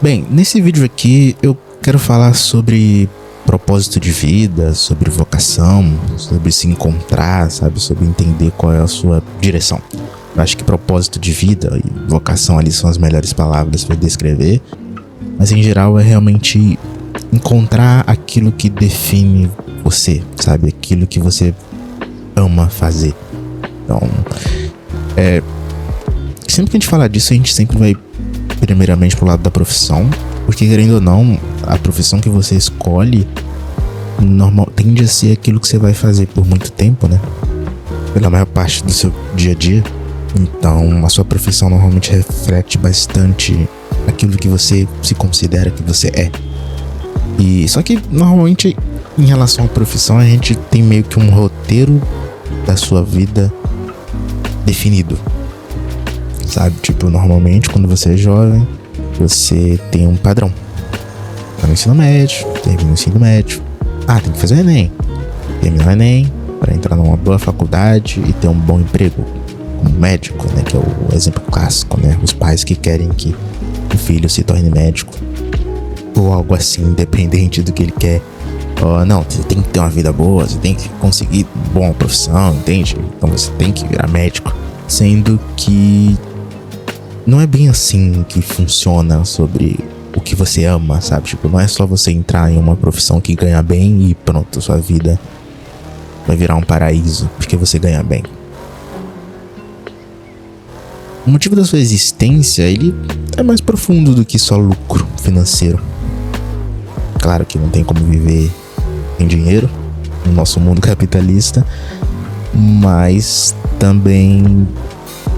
Bem, nesse vídeo aqui eu quero falar sobre propósito de vida, sobre vocação, sobre se encontrar, sabe? Sobre entender qual é a sua direção. Eu acho que propósito de vida e vocação ali são as melhores palavras para descrever, mas em geral é realmente encontrar aquilo que define você, sabe? Aquilo que você ama fazer. Então, sempre que a gente fala disso, a gente sempre vai primeiramente pro lado da profissão, porque querendo ou não, a profissão que você escolhe tende a ser aquilo que você vai fazer por muito tempo, né? Pela maior parte do seu dia a dia. Então, a sua profissão normalmente reflete bastante aquilo que você se considera que você é. E só que normalmente em relação à profissão a gente tem meio que um roteiro da sua vida definido, sabe? Tipo, normalmente quando você é jovem, você tem um padrão. Tá no ensino médio, termina o ensino médio. Tem que fazer o Enem. Terminar o Enem para entrar numa boa faculdade e ter um bom emprego como médico, né? Que é o exemplo clássico, né? Os pais que querem que o filho se torne médico ou algo assim, independente do que ele quer. Não, você tem que ter uma vida boa, você tem que conseguir uma boa profissão, entende? Então você tem que virar médico. Sendo que não é bem assim que funciona sobre o que você ama, sabe? Tipo, não é só você entrar em uma profissão que ganha bem e pronto, sua vida vai virar um paraíso porque você ganha bem. O motivo da sua existência, ele é mais profundo do que só lucro financeiro. Claro que não tem como viver em dinheiro no nosso mundo capitalista, mas também,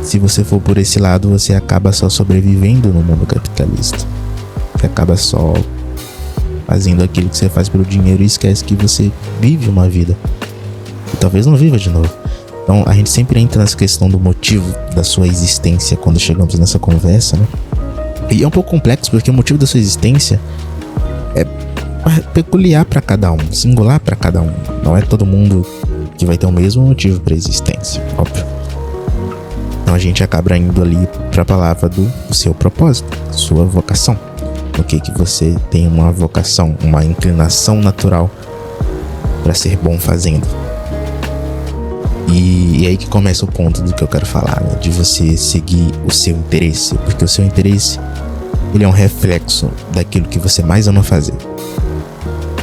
se você for por esse lado, você acaba só sobrevivendo no mundo capitalista. Você acaba só fazendo aquilo que você faz pelo dinheiro e esquece que você vive uma vida e talvez não viva de novo. Então a gente sempre entra nessa questão do motivo da sua existência quando chegamos nessa conversa, né? E é um pouco complexo porque o motivo da sua existência é peculiar para cada um, singular para cada um. Não é todo mundo que vai ter o mesmo motivo para existência, óbvio. Então a gente acaba indo ali para a palavra do seu propósito, sua vocação. O que você tem uma vocação, uma inclinação natural para ser bom fazendo. E aí que começa o ponto do que eu quero falar, né? De você seguir o seu interesse, porque o seu interesse, ele é um reflexo daquilo que você mais ama fazer.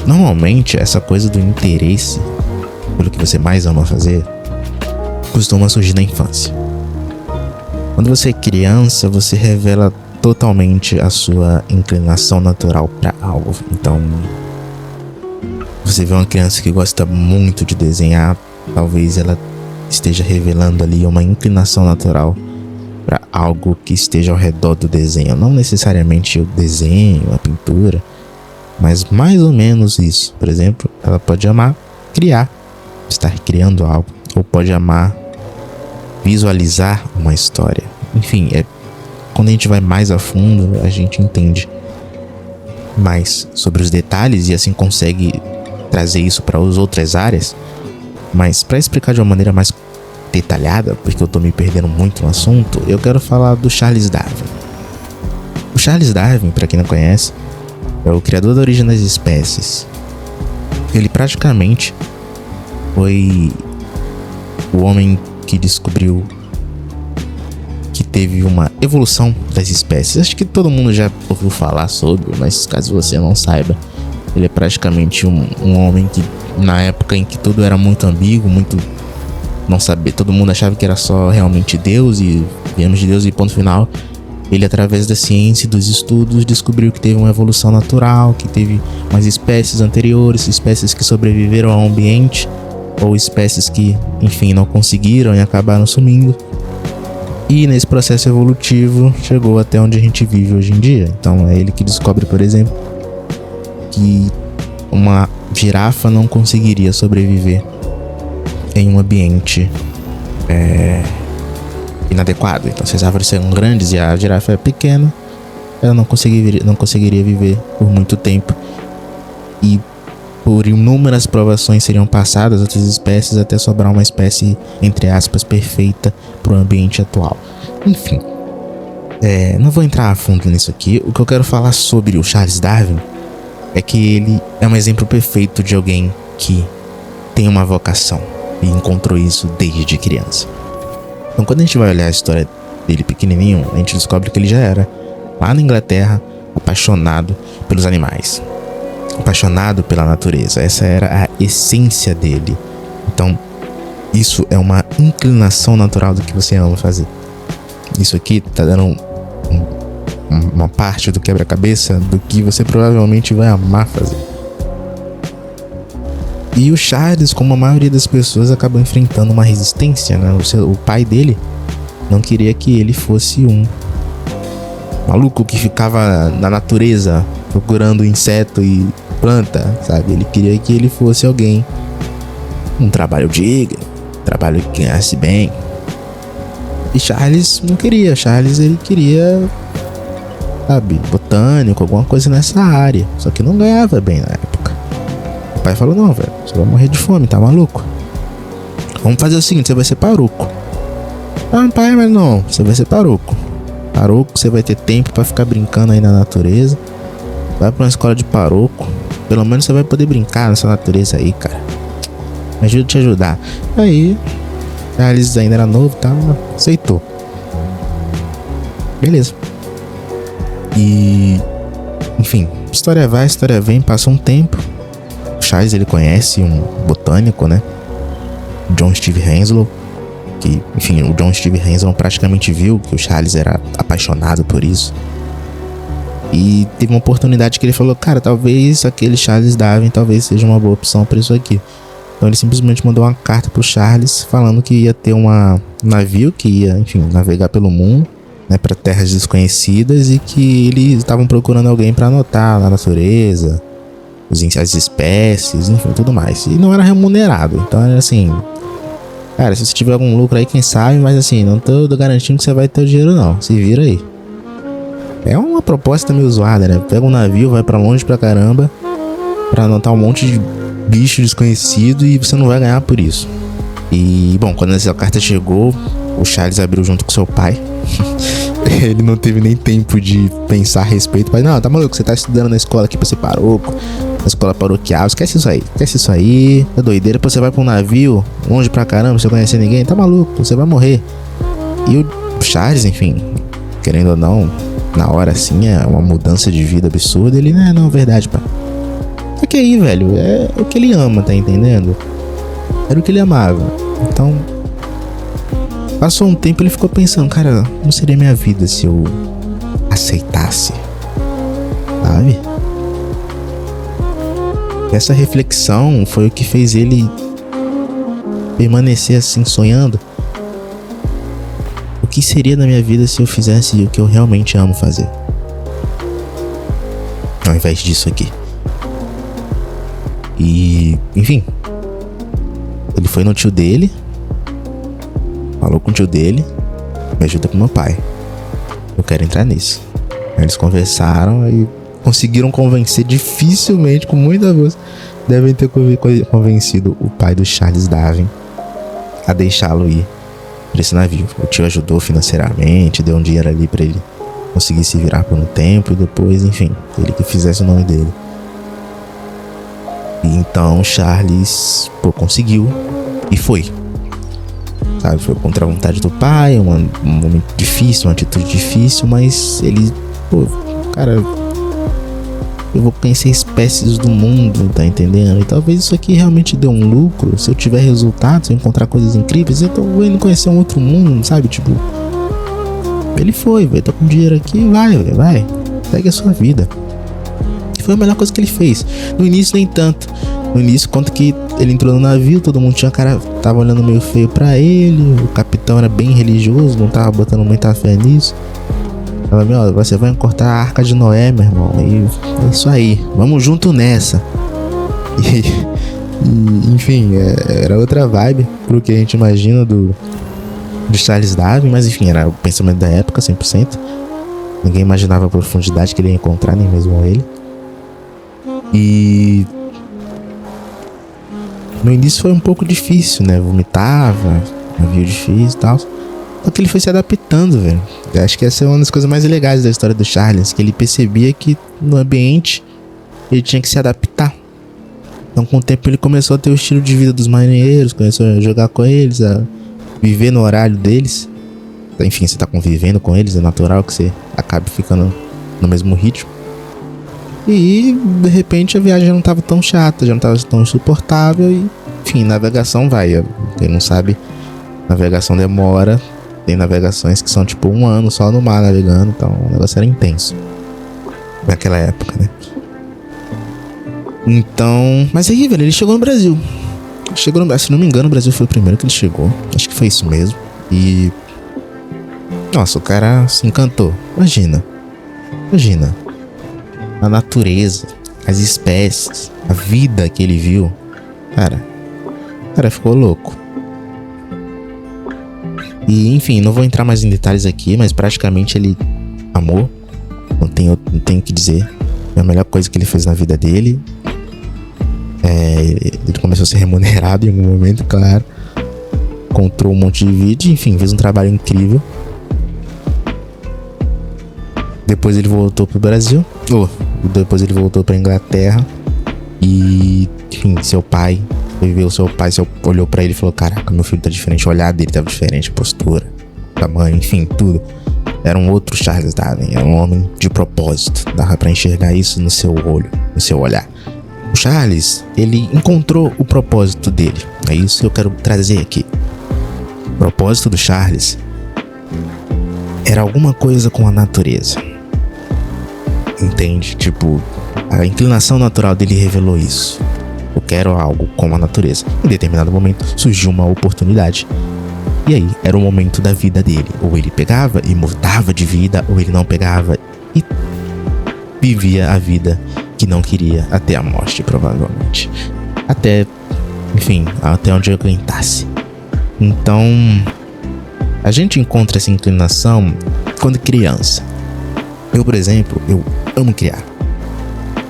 Normalmente, essa coisa do interesse pelo que você mais ama fazer costuma surgir na infância. Quando você é criança, você revela totalmente a sua inclinação natural para algo. Então, você vê uma criança que gosta muito de desenhar, talvez ela esteja revelando ali uma inclinação natural para algo que esteja ao redor do desenho. Não necessariamente o desenho, a pintura, mas mais ou menos isso. Por exemplo, ela pode amar criar, estar criando algo, ou pode amar visualizar uma história. Enfim, quando a gente vai mais a fundo, a gente entende mais sobre os detalhes e assim consegue trazer isso para as outras áreas. Mas para explicar de uma maneira mais detalhada, porque eu tô me perdendo muito no assunto, eu quero falar do Charles Darwin. O Charles Darwin, para quem não conhece, é o criador da origem das espécies. Ele praticamente foi o homem que descobriu que teve uma evolução das espécies. Acho que todo mundo já ouviu falar sobre, mas caso você não saiba, ele é praticamente um homem que, na época em que tudo era muito ambíguo, muito não saber, todo mundo achava que era só realmente Deus e viemos de Deus e ponto final. Ele, através da ciência e dos estudos, descobriu que teve uma evolução natural, que teve umas espécies anteriores, espécies que sobreviveram ao ambiente, ou espécies que, enfim, não conseguiram e acabaram sumindo. E nesse processo evolutivo chegou até onde a gente vive hoje em dia. Então é ele que descobre, por exemplo, que uma girafa não conseguiria sobreviver em um ambiente inadequado. Então, se as árvores são grandes e a girafa é pequena, ela não conseguiria viver por muito tempo. E por inúmeras provações seriam passadas outras espécies até sobrar uma espécie, entre aspas, perfeita para o ambiente atual. Enfim, Não vou entrar a fundo nisso aqui. O que eu quero falar sobre o Charles Darwin é que ele é um exemplo perfeito de alguém que tem uma vocação e encontrou isso desde criança. Então, quando a gente vai olhar a história dele pequenininho, a gente descobre que ele já era, lá na Inglaterra, apaixonado pelos animais, apaixonado pela natureza. Essa era a essência dele. Então, isso é uma inclinação natural do que você ama fazer. Isso aqui tá dando uma parte do quebra-cabeça do que você provavelmente vai amar fazer. E o Charles, como a maioria das pessoas, acabou enfrentando uma resistência, né? O pai dele não queria que ele fosse um maluco que ficava na natureza procurando inseto e planta, sabe? Ele queria que ele fosse alguém, um trabalho digno, um trabalho que ganhasse bem. E Charles não queria. Charles, ele queria, sabe, botânico, alguma coisa nessa área. Só que não ganhava bem na época. O pai falou: não, velho, você vai morrer de fome, tá maluco? Vamos fazer o seguinte, você vai ser paroco. Ah, pai, mas não, você vai ser paroco. Paroco, você vai ter tempo pra ficar brincando aí na natureza. Vai pra uma escola de paroco. Pelo menos você vai poder brincar nessa natureza aí, cara. Me ajuda a te ajudar. Aí, Charles ainda era novo, tá? Aceitou. Beleza. E, enfim, história vai, história vem, passa um tempo. O Charles, ele conhece um botânico, né? John Steve Henslow. Que, enfim, o John Steve Henslow praticamente viu que o Charles era apaixonado por isso. E teve uma oportunidade que ele falou: cara, talvez aquele Charles Darwin talvez seja uma boa opção para isso aqui. Então ele simplesmente mandou uma carta pro Charles falando que ia ter um navio que ia, enfim, navegar pelo mundo, né, para terras desconhecidas, e que eles estavam procurando alguém para anotar na natureza, as espécies, enfim, tudo mais. E não era remunerado, então era assim: cara, se você tiver algum lucro aí, quem sabe, mas assim, não tô garantindo que você vai ter o dinheiro não, se vira aí. É uma proposta meio zoada, né? Pega um navio, vai pra longe pra caramba pra anotar um monte de bicho desconhecido e você não vai ganhar por isso. E, bom, quando essa carta chegou, o Charles abriu junto com seu pai. Ele não teve nem tempo de pensar a respeito. Mas, não, tá maluco, você tá estudando na escola aqui pra ser paroco, na escola paroquial, esquece isso aí, é doideira. Depois você vai pra um navio, longe pra caramba, sem conhecer ninguém, tá maluco, você vai morrer. E o Charles, enfim, querendo ou não, na hora assim, é uma mudança de vida absurda. Ele, não, verdade, pá. Só que aí, velho, é o que ele ama, tá entendendo? Era o que ele amava. Então, passou um tempo, ele ficou pensando: cara, não seria minha vida se eu aceitasse, sabe? Essa reflexão foi o que fez ele permanecer assim, sonhando. O que seria da minha vida se eu fizesse o que eu realmente amo fazer, ao invés disso aqui? E, enfim, ele foi no tio dele, falou com o tio dele: me ajuda com meu pai, eu quero entrar nisso. Aí eles conversaram e conseguiram convencer, dificilmente, com muita voz, devem ter convencido o pai do Charles Darwin a deixá-lo ir para esse navio. O tio ajudou financeiramente, deu um dinheiro ali para ele conseguir se virar por um tempo, e depois, enfim, ele que fizesse o nome dele. E então Charles, conseguiu e foi, sabe? Foi contra a vontade do pai, um momento difícil, uma atitude difícil, mas ele, cara, eu vou conhecer espécies do mundo, tá entendendo? E talvez isso aqui realmente dê um lucro. Se eu tiver resultados, se eu encontrar coisas incríveis, eu tô indo conhecer um outro mundo, sabe? Tipo, ele foi, velho, tô com dinheiro aqui, vai, segue a sua vida. E foi a melhor coisa que ele fez. No início, nem tanto. No início, quanto que ele entrou no navio, todo mundo tava olhando meio feio pra ele. O capitão era bem religioso, não tava botando muita fé nisso. Falava: você vai encontrar a Arca de Noé, meu irmão. E é isso aí, vamos junto nessa. E enfim, era outra vibe pro que a gente imagina do Charles Darwin. Mas enfim, era o pensamento da época, 100%. Ninguém imaginava a profundidade que ele ia encontrar, nem mesmo ele. E no início foi um pouco difícil, né? Vomitava, navio difícil e tal. Só que ele foi se adaptando, velho. Eu acho que essa é uma das coisas mais legais da história do Charles, que ele percebia que no ambiente ele tinha que se adaptar. Então com o tempo ele começou a ter o estilo de vida dos marinheiros, começou a jogar com eles, a viver no horário deles. Enfim, você tá convivendo com eles, é natural que você acabe ficando no mesmo ritmo. E de repente a viagem já não tava tão chata, já não tava tão insuportável e, enfim, navegação vai. Quem não sabe, navegação demora. Tem navegações que são tipo 1 ano só no mar navegando, então o negócio era intenso naquela época, né? Então, mas aí, velho, ele chegou no Brasil. Se não me engano, o Brasil foi o primeiro que ele chegou. Acho que foi isso mesmo. E nossa, o cara se encantou. Imagina a natureza, as espécies, a vida que ele viu. O cara ficou louco. E enfim, não vou entrar mais em detalhes aqui, mas praticamente ele amou. Não tenho o que dizer. É a melhor coisa que ele fez na vida dele. Ele começou a ser remunerado em algum momento, claro. Encontrou um monte de vídeo, enfim, fez um trabalho incrível. Depois ele voltou pro Brasil. Depois ele voltou pra Inglaterra. E, enfim, seu pai foi ver o seu pai, olhou pra ele e falou: caraca, meu filho tá diferente. O olhar dele tava diferente, a postura, tamanho, enfim, tudo. Era um outro Charles Darwin, era um homem de propósito. Dava pra enxergar isso no seu olho, no seu olhar. O Charles, ele encontrou o propósito dele. É isso que eu quero trazer aqui. O propósito do Charles era alguma coisa com a natureza. Entende? Tipo, a inclinação natural dele revelou isso. Eu quero algo como a natureza. Em determinado momento surgiu uma oportunidade. E aí, era o momento da vida dele. Ou ele pegava e mudava de vida, ou ele não pegava e vivia a vida que não queria até a morte, provavelmente. Até onde eu aguentasse. Então, a gente encontra essa inclinação quando criança. Eu, por exemplo, eu amo criar.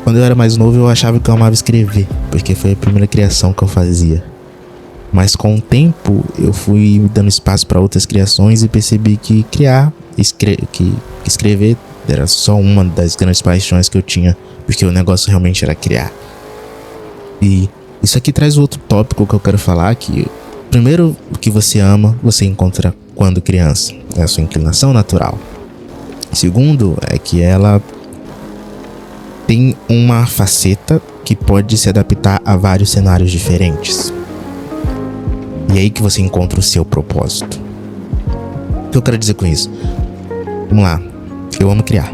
Quando eu era mais novo, eu achava que eu amava escrever, porque foi a primeira criação que eu fazia. Mas com o tempo, eu fui dando espaço para outras criações e percebi que escrever era só uma das grandes paixões que eu tinha, porque o negócio realmente era criar. E isso aqui traz outro tópico que eu quero falar, que primeiro, o que você ama, você encontra quando criança. É a sua inclinação natural. Segundo, é que ela tem uma faceta que pode se adaptar a vários cenários diferentes. E é aí que você encontra o seu propósito. O que eu quero dizer com isso? Vamos lá. Eu amo criar.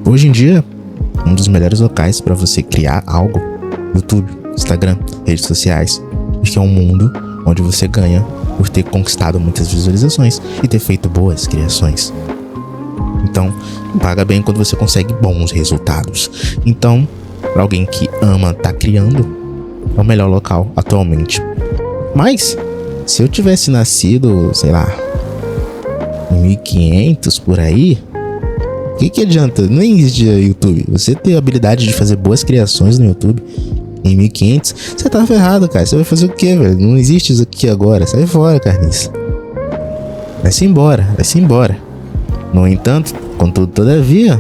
Hoje em dia, um dos melhores locais para você criar algo: YouTube, Instagram, redes sociais. Porque é um mundo onde você ganha por ter conquistado muitas visualizações e ter feito boas criações. Então, paga bem quando você consegue bons resultados. Então, para alguém que ama estar criando, é o melhor local atualmente. Mas, se eu tivesse nascido, sei lá, em 1500 por aí, o que adianta? Nem existia YouTube. Você ter a habilidade de fazer boas criações no YouTube em 1500, você tá ferrado, cara. Você vai fazer o quê, velho? Não existe isso aqui agora. Sai fora, carniça. Vai-se embora. No entanto, contudo, todavia,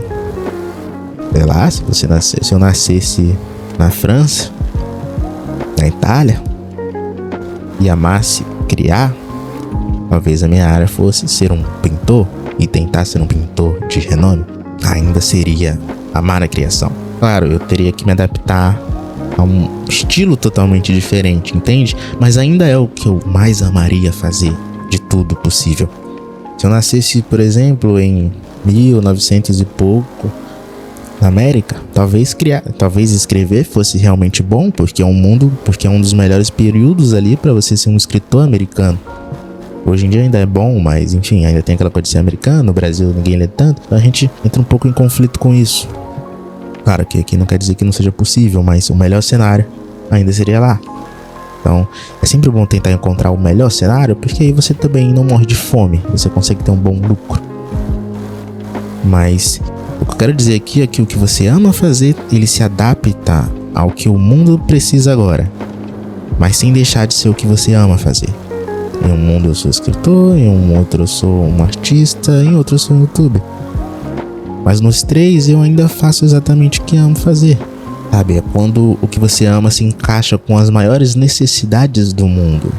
sei lá, se eu nascesse na França, na Itália, e amasse criar, talvez a minha área fosse ser um pintor e tentar ser um pintor de renome. Ainda seria amar a criação. Claro, eu teria que me adaptar a um estilo totalmente diferente, entende? Mas ainda é o que eu mais amaria fazer de tudo possível. Se eu nascesse, por exemplo, em 1900 e pouco, na América, talvez escrever fosse realmente bom, porque é um dos melhores períodos ali para você ser um escritor americano. Hoje em dia ainda é bom, mas enfim, ainda tem aquela coisa de ser americano. No Brasil ninguém lê tanto, então a gente entra um pouco em conflito com isso. Claro que aqui não quer dizer que não seja possível, mas o melhor cenário ainda seria lá. Então, é sempre bom tentar encontrar o melhor cenário, porque aí você também não morre de fome, você consegue ter um bom lucro. Mas o que eu quero dizer aqui é que o que você ama fazer, ele se adapta ao que o mundo precisa agora, mas sem deixar de ser o que você ama fazer. Em um mundo eu sou escritor, em um outro eu sou um artista, em outro eu sou um youtuber. Mas nos três eu ainda faço exatamente o que amo fazer. Sabe, é quando o que você ama se encaixa com as maiores necessidades do mundo.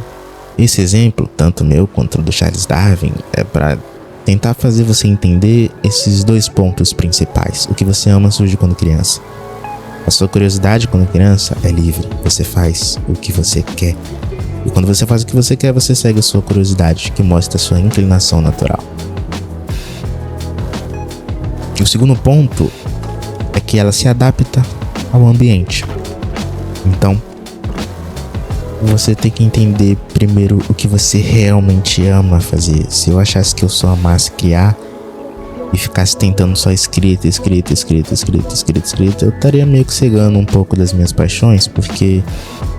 Esse exemplo, tanto meu quanto do Charles Darwin, é para tentar fazer você entender esses dois pontos principais. O que você ama surge quando criança. A sua curiosidade quando criança é livre. Você faz o que você quer. E quando você faz o que você quer, você segue a sua curiosidade, que mostra a sua inclinação natural. E o segundo ponto é que ela se adapta ao ambiente. Então, você tem que entender primeiro o que você realmente ama fazer. Se eu achasse que eu só amasse criar e ficasse tentando só escrita, eu estaria meio que cegando um pouco das minhas paixões, porque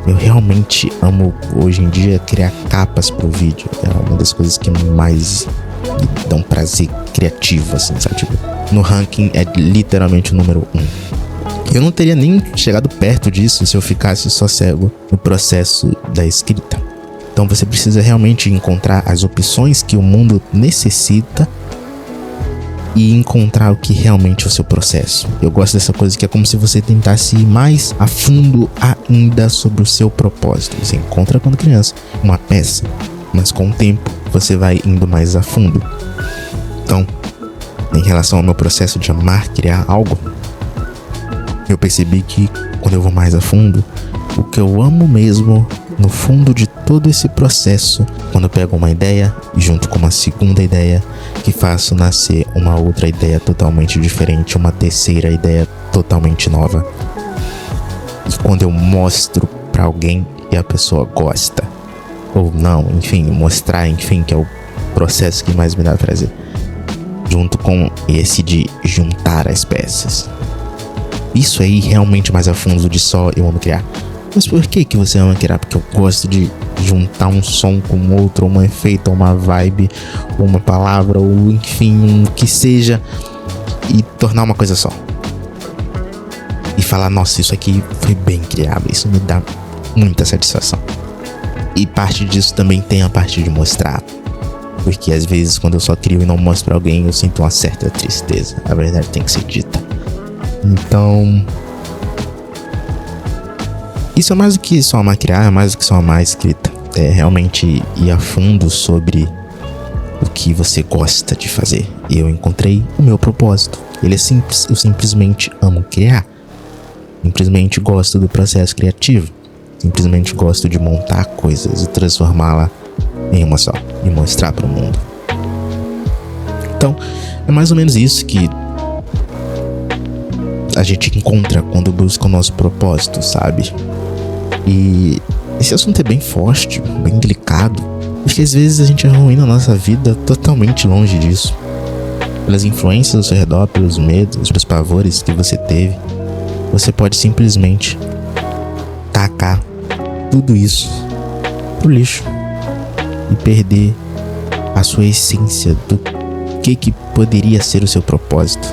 eu realmente amo hoje em dia criar capas pro vídeo. É uma das coisas que mais me dão prazer criativo, assim, sabe? Tipo, no ranking é literalmente o número 1. Eu não teria nem chegado perto disso se eu ficasse só cego no processo da escrita. Então você precisa realmente encontrar as opções que o mundo necessita e encontrar o que realmente é o seu processo. Eu gosto dessa coisa que é como se você tentasse ir mais a fundo ainda sobre o seu propósito. Você encontra quando criança uma peça, mas com o tempo você vai indo mais a fundo. Então, em relação ao meu processo de amar criar algo, eu percebi que quando eu vou mais a fundo, o que eu amo mesmo, no fundo de todo esse processo, quando eu pego uma ideia e junto com uma segunda ideia, que faço nascer uma outra ideia totalmente diferente, uma terceira ideia totalmente nova. E quando eu mostro pra alguém e a pessoa gosta, ou não, enfim, mostrar, enfim, que é o processo que mais me dá prazer, junto com esse de juntar as peças. Isso aí realmente mais a fundo de só eu amo criar. Mas por que você ama criar? Porque eu gosto de juntar um som com outro, um efeito, uma vibe, uma palavra, ou enfim, um que seja, e tornar uma coisa só. E falar, nossa, isso aqui foi bem criado. Isso me dá muita satisfação. E parte disso também tem a parte de mostrar. Porque às vezes quando eu só crio e não mostro pra alguém, eu sinto uma certa tristeza. A verdade tem que ser dita. Então, isso é mais do que só amar criar, é mais do que só amar escrita. É realmente ir a fundo sobre o que você gosta de fazer. E eu encontrei o meu propósito. Ele é simples, eu simplesmente amo criar. Simplesmente gosto do processo criativo. Simplesmente gosto de montar coisas e transformá-la em uma só e mostrar para o mundo. Então, é mais ou menos isso que a gente encontra quando busca o nosso propósito, sabe? E esse assunto é bem forte, bem delicado, porque às vezes a gente arruína a nossa vida totalmente longe disso. Pelas influências ao seu redor, pelos medos, pelos pavores que você teve, você pode simplesmente tacar tudo isso pro lixo e perder a sua essência do que poderia ser o seu propósito.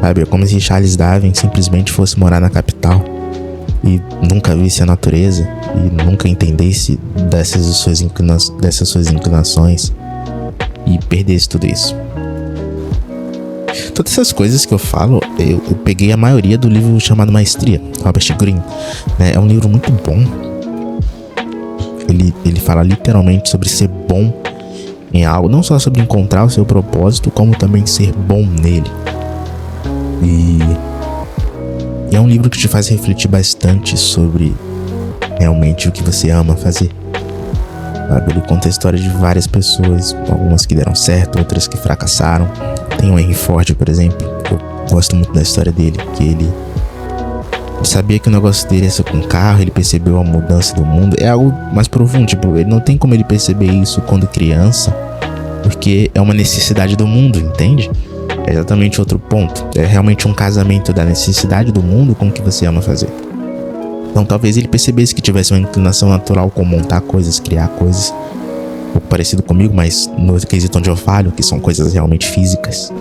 Sabe, é como se Charles Darwin simplesmente fosse morar na capital e nunca visse a natureza e nunca entendesse dessas suas inclinações e perdesse tudo isso. Todas essas coisas que eu falo, eu peguei a maioria do livro chamado Maestria, Robert Greene, né? É um livro muito bom. Ele fala literalmente sobre ser bom em algo, não só sobre encontrar o seu propósito, como também ser bom nele. E é um livro que te faz refletir bastante sobre realmente o que você ama fazer. Sabe? Ele conta a história de várias pessoas, algumas que deram certo, outras que fracassaram. Tem o Henry Ford, por exemplo. Eu gosto muito da história dele, que ele sabia que o negócio dele ia ser com carro, ele percebeu a mudança do mundo. É algo mais profundo, tipo, ele não tem como ele perceber isso quando criança, porque é uma necessidade do mundo, entende? É exatamente outro ponto. É realmente um casamento da necessidade do mundo com o que você ama fazer. Então talvez ele percebesse que tivesse uma inclinação natural com montar coisas, criar coisas. Um pouco parecido comigo, mas no quesito onde eu falho, que são coisas realmente físicas.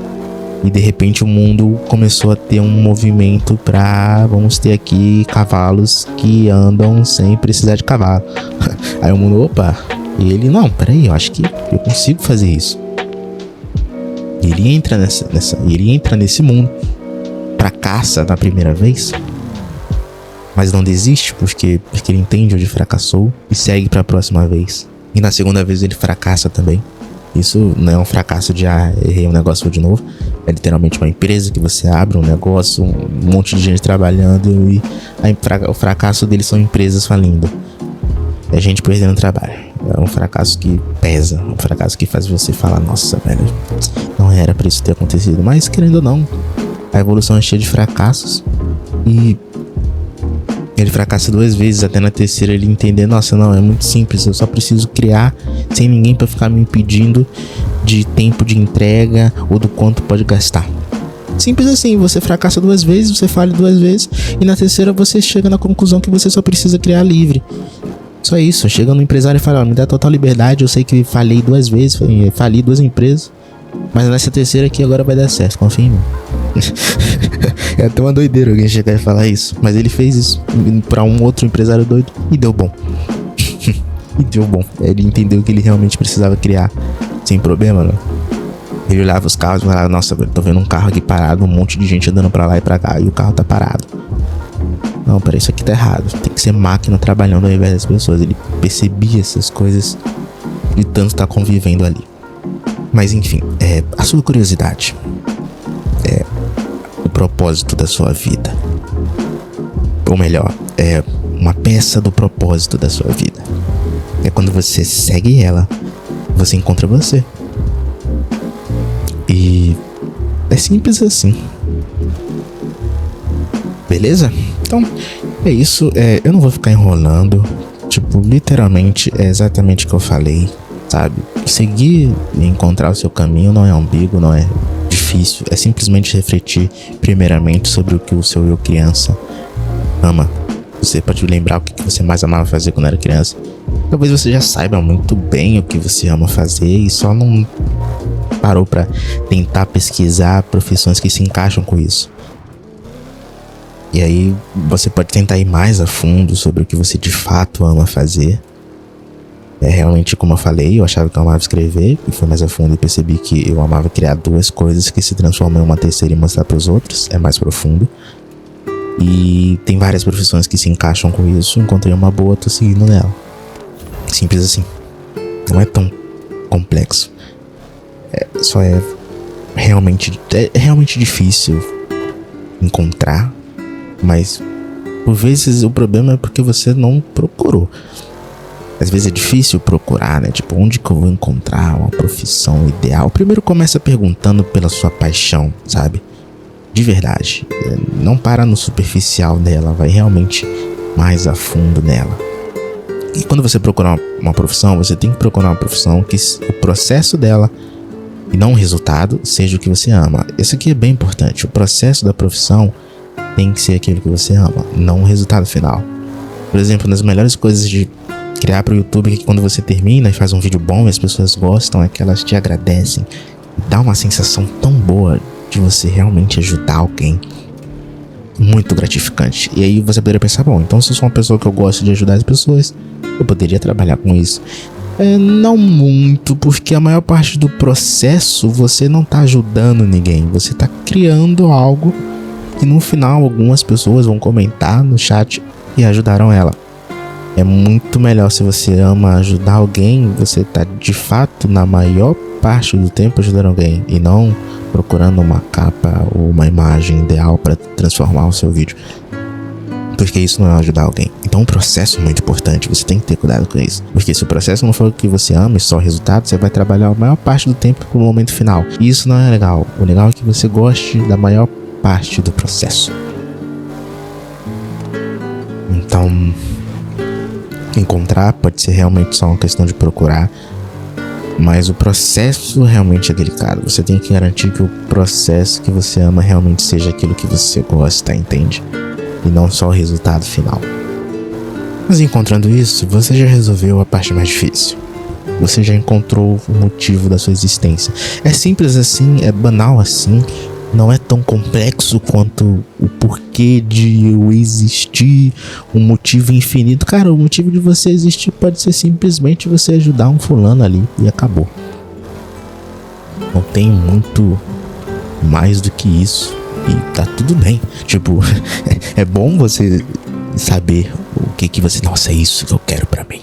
E de repente o mundo começou a ter um movimento pra, vamos ter aqui cavalos que andam sem precisar de cavalo. Aí o mundo, opa, E ele, não, peraí, eu acho que eu consigo fazer isso. E ele entra nesse mundo, fracassa na primeira vez, mas não desiste porque ele entende onde fracassou e segue para a próxima vez. E na segunda vez ele fracassa também. Isso não é um fracasso de errei um negócio de novo. É literalmente uma empresa que você abre um negócio, um monte de gente trabalhando e o fracasso deles são empresas falindo. É gente perdendo trabalho. É um fracasso que pesa, um fracasso que faz você falar, nossa, velho, não era pra isso ter acontecido. Mas querendo ou não, a evolução é cheia de fracassos. E ele fracassa 2 vezes, até na terceira ele entender, nossa, não, é muito simples, eu só preciso criar sem ninguém pra ficar me impedindo de tempo de entrega ou do quanto pode gastar. Simples assim, você fracassa 2 vezes, você falha 2 vezes e na terceira você chega na conclusão que você só precisa criar livre. Só isso, chega no empresário e fala, me dá total liberdade, eu sei que falhei 2 vezes, fali 2 empresas, mas nessa terceira aqui agora vai dar certo, confia em mim. É até uma doideira alguém chegar e falar isso, mas ele fez isso pra um outro empresário doido e deu bom. E deu bom, ele entendeu que ele realmente precisava criar sem problema, né? Ele olhava os carros e falava, nossa, tô vendo um carro aqui parado, um monte de gente andando pra lá e pra cá e o carro tá parado. Não, peraí, isso aqui tá errado, tem que ser máquina trabalhando ao invés das pessoas. Ele percebia essas coisas e tanto tá convivendo ali. Mas enfim, a sua curiosidade é o propósito da sua vida. Ou melhor, é uma peça do propósito da sua vida. É quando você segue ela, você encontra você. E é simples assim. Beleza? Então, é isso. Eu não vou ficar enrolando. Tipo, literalmente é exatamente o que eu falei, sabe? Seguir e encontrar o seu caminho não é ambíguo, não é difícil. É simplesmente refletir primeiramente sobre o que o seu eu criança ama. Você pode lembrar o que você mais amava fazer quando era criança. Talvez você já saiba muito bem o que você ama fazer e só não parou pra tentar pesquisar profissões que se encaixam com isso. E aí você pode tentar ir mais a fundo sobre o que você de fato ama fazer. Realmente, como eu falei, eu achava que eu amava escrever e fui mais a fundo e percebi que eu amava criar 2 coisas que se transformam em uma terceira e mostrar para os outros. É mais profundo. E tem várias profissões que se encaixam com isso. Encontrei uma boa, tô seguindo nela. Simples assim. Não é tão complexo. Só é realmente difícil encontrar. Mas por vezes o problema é porque você não procurou. Às vezes é difícil procurar, né? Tipo, onde que eu vou encontrar uma profissão ideal? Primeiro começa perguntando pela sua paixão, sabe? De verdade. Não para no superficial dela, vai realmente mais a fundo nela. E quando você procurar uma profissão, você tem que procurar uma profissão que o processo dela e não o resultado seja o que você ama. Isso aqui é bem importante. O processo da profissão tem que ser aquilo que você ama, não o resultado final. Por exemplo, uma das melhores coisas de criar para o YouTube é que quando você termina e faz um vídeo bom e as pessoas gostam, é que elas te agradecem. Dá uma sensação tão boa de você realmente ajudar alguém. Muito gratificante. E aí você poderia pensar, bom, então se eu sou uma pessoa que eu gosto de ajudar as pessoas, eu poderia trabalhar com isso. Não muito, porque a maior parte do processo você não tá ajudando ninguém. Você tá criando algo que no final algumas pessoas vão comentar no chat e ajudaram ela. É muito melhor se você ama ajudar alguém, você tá de fato na maior parte do tempo ajudando alguém e não procurando uma capa ou uma imagem ideal para transformar o seu vídeo, porque isso não é ajudar alguém. Então o processo é muito importante, você tem que ter cuidado com isso, porque se o processo não for o que você ama e só o resultado, você vai trabalhar a maior parte do tempo pro momento final, e isso não é legal. O legal é que você goste da maior parte do processo. Então, encontrar pode ser realmente só uma questão de procurar, mas o processo realmente é delicado. Você tem que garantir que o processo que você ama realmente seja aquilo que você gosta, entende? E não só o resultado final. Mas encontrando isso, você já resolveu a parte mais difícil. Você já encontrou o motivo da sua existência. É simples assim, é banal assim, não é tão complexo quanto o porquê de eu existir, um motivo infinito. Cara, o motivo de você existir pode ser simplesmente você ajudar um fulano ali e acabou. Não tem muito mais do que isso e tá tudo bem. Tipo, é bom você saber o que você... Nossa, é isso que eu quero pra mim.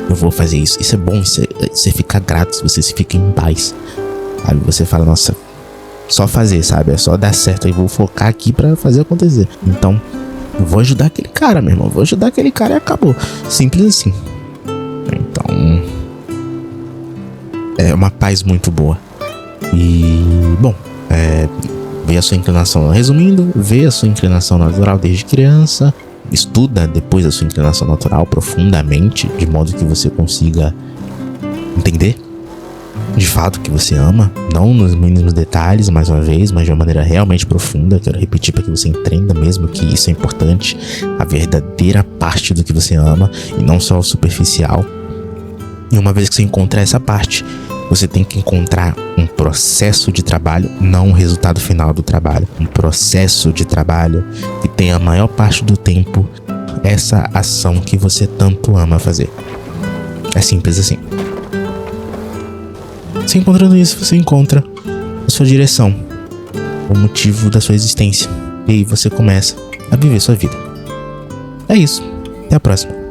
Eu vou fazer isso. Isso é bom, você fica grato, você fica em paz. Sabe? Você fala, nossa, só fazer, sabe? É só dar certo. Aí vou focar aqui pra fazer acontecer. Então, eu vou ajudar aquele cara, meu irmão. Vou ajudar aquele cara e acabou. Simples assim. Então, é uma paz muito boa. E, bom, vê a sua inclinação. Resumindo, vê a sua inclinação natural desde criança. Estuda depois a sua inclinação natural profundamente, de modo que você consiga entender de fato que você ama, não nos mínimos detalhes, mais uma vez, mas de uma maneira realmente profunda. Quero repetir para que você entenda mesmo que isso é importante, a verdadeira parte do que você ama e não só o superficial. E uma vez que você encontrar essa parte, você tem que encontrar um processo de trabalho, não o resultado final do trabalho. Um processo de trabalho que tenha a maior parte do tempo essa ação que você tanto ama fazer. É simples assim. Se encontrando isso, você encontra a sua direção, o motivo da sua existência. E aí você começa a viver sua vida. É isso. Até a próxima.